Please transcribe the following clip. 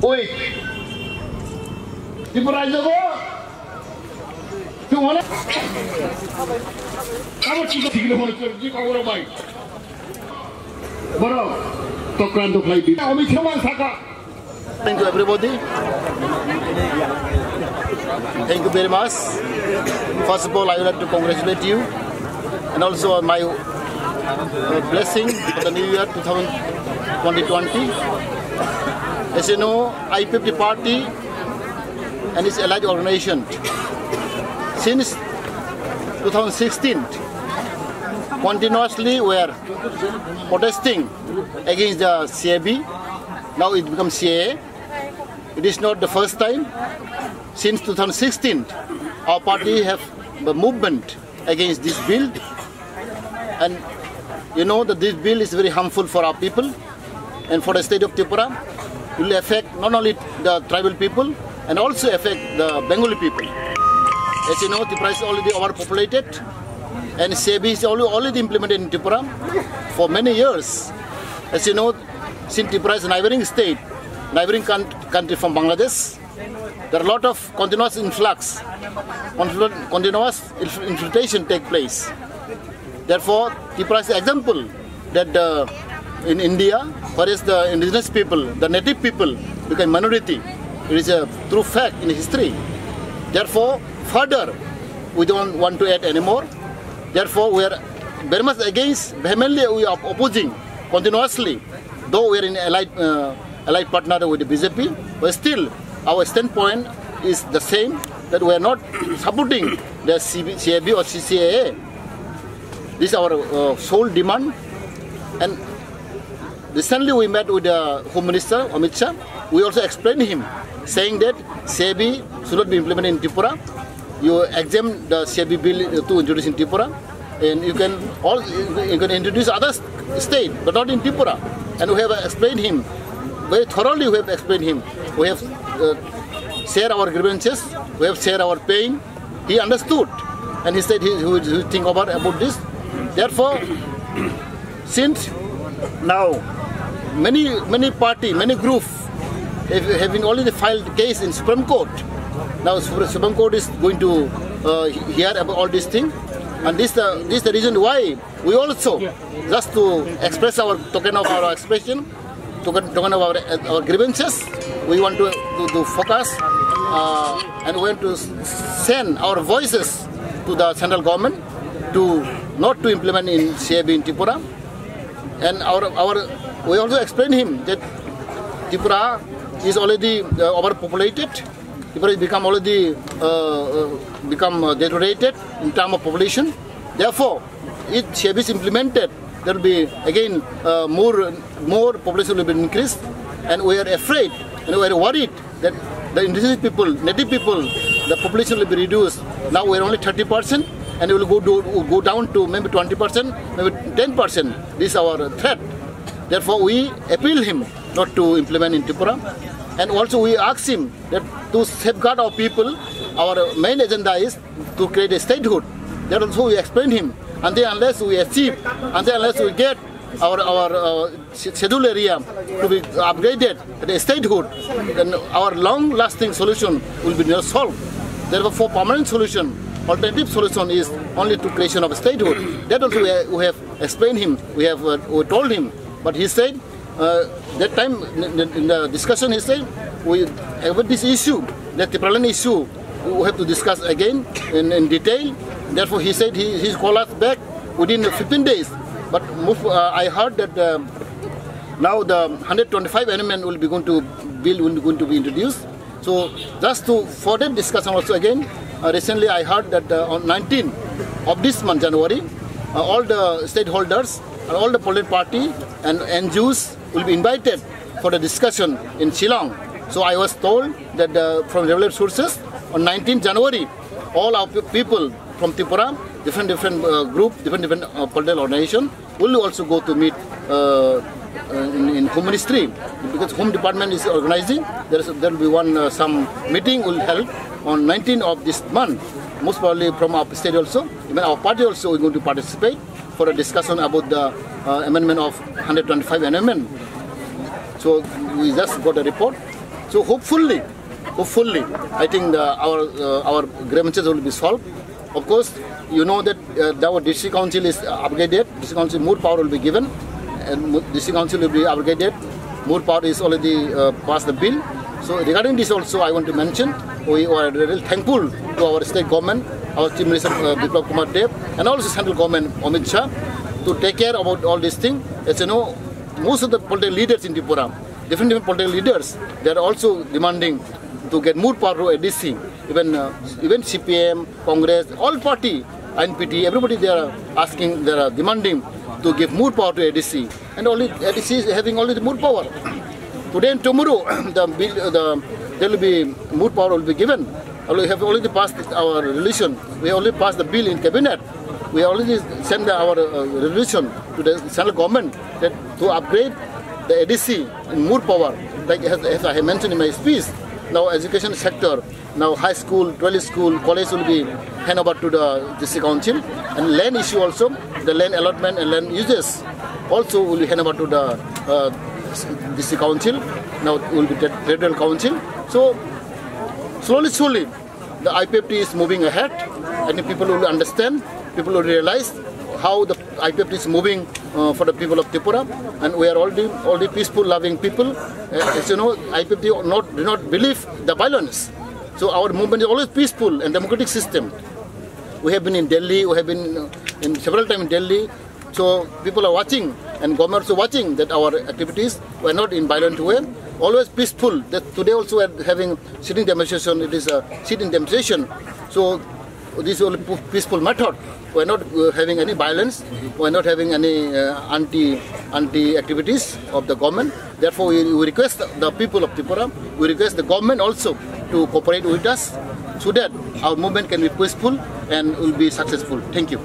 Wait. Tripura Raja ko? Wala? Kamu tidak tinggal mana kerja kau orang baik. Baru tokan tu flight. Kami cuma saka. Thank you everybody. Thank you very much. First of all, I would like to congratulate you and also my blessing for the new year 2020. As you know, I-50 party and its allied organization since 2016 continuously were protesting against the CAB. Now it becomes CAA. It is not the first time. Since 2016, our party have the movement against this bill, and you know that this bill is very harmful for our people and for the state of Tripura. It will affect not only the tribal people and also affect the Bengali people. As you know, Tripura is already overpopulated, and CAB is already implemented in Tripura for many years. As you know, since Tripura is a neighboring state, neighboring country from Bangladesh, there are a lot of continuous influx, continuous infiltration take place. Therefore, Tripura is an example that in India, whereas the indigenous people, the native people become minority. It is a true fact in history. Therefore, further, we don't want to add anymore. Therefore, we are very much against, vehemently we are opposing continuously, though we are in allied partner with the BJP, but still our standpoint is the same, that we are not supporting the CAB or CCAA. This is our sole demand. And recently we met with the Home Minister Amit Shah. We also explained him, saying that CAB should not be implemented in Tripura. You exempt the CAB bill to introduce in Tripura, and you can introduce other state, but not in Tripura. And we have explained him very thoroughly. We have explained him. We have shared our grievances. We have shared our pain. He understood, and he said he would think about this. Therefore, since now many party, many groups have been already filed case in Supreme Court. Now Supreme Court is going to hear about all these things, and this is the reason why we also, just to express our token of our expression, token of our grievances, we want to focus and we want to send our voices to the central government to not to implement in CAB in Tripura. And we also explain him that Tripura is already overpopulated. Tripura has become already deteriorated in terms of population. Therefore, if CAB is implemented, there will be again more population will be increased, and we are afraid and we are worried that the indigenous people, native people, the population will be reduced. Now we are only 30%, and it will go down to maybe 20%, maybe 10%. This is our threat. Therefore, we appeal him not to implement in Tripura, and also we ask him that to safeguard our people, our main agenda is to create a statehood. That also we explain him. Unless we achieve, unless we get our scheduled area to be upgraded to a statehood, then our long-lasting solution will be not solved. Therefore, for permanent solution, alternative solution is only to creation of a statehood. That also we have explained him. We told him, but he said that time in the discussion he said we have this issue, that the Tripura issue, we have to discuss again in detail. Therefore, he said he call us back within 15 days. But I heard that now the 125 amendment will be going to be introduced. So just to further discussion also again, recently I heard that on 19th of this month, January, all the stakeholders and all the political party and NGOs will be invited for the discussion in Shillong. So I was told that from regular sources on 19th January, all our people from Tripura, different group, different political organization will also go to meet in Home Ministry, because Home Department is organizing. There will be some meeting will held on 19th of this month. Most probably from our state also, even our party also is going to participate for a discussion about the amendment of 125 amendment. So we just got a report, So hopefully, I think our grievances will be solved. Of course, you know that our district council is upgraded. District council more power will be given, and district council will be upgraded. More power is already passed the bill. So regarding this also, I want to mention we are really thankful to our state government, our Chief Minister Biplab Kumar Deb, and also central government Amit Shah to take care about all these things. As you know, most of the political leaders in Tripura, different political leaders, they are also demanding to get more power to ADC. Even CPM, Congress, all party, NPT, everybody they are asking, they are demanding to give more power to ADC, and only ADC is having only the more power. Today and tomorrow, there will be more power will be given. We have already passed our resolution. We already passed the bill in cabinet. We already sent our resolution to the central government that to upgrade the ADC in more power. Like as I have mentioned in my speech, now education sector, now high school, 12 school, college will be handed over to the district council, and land issue also, the land allotment and land uses also will be handed over to the district council. Now it will be federal council. So slowly, the IPFT is moving ahead, and people will understand, people will realize how the IPFT is moving for the people of Tripura, and we are already peaceful, loving people. As you know, IPFT do not believe the violence. So our movement is always peaceful and democratic system. We have been in Delhi, we have been in several times in Delhi. So people are watching, and government also watching that our activities were not in violent way, always peaceful. That today also we are having sitting demonstration. It is a sitting demonstration. So this is only peaceful method. We are not having any violence. We are not having any anti activities of the government. Therefore, we request the people of Tripura, we request the government also to cooperate with us so that our movement can be peaceful and will be successful. Thank you.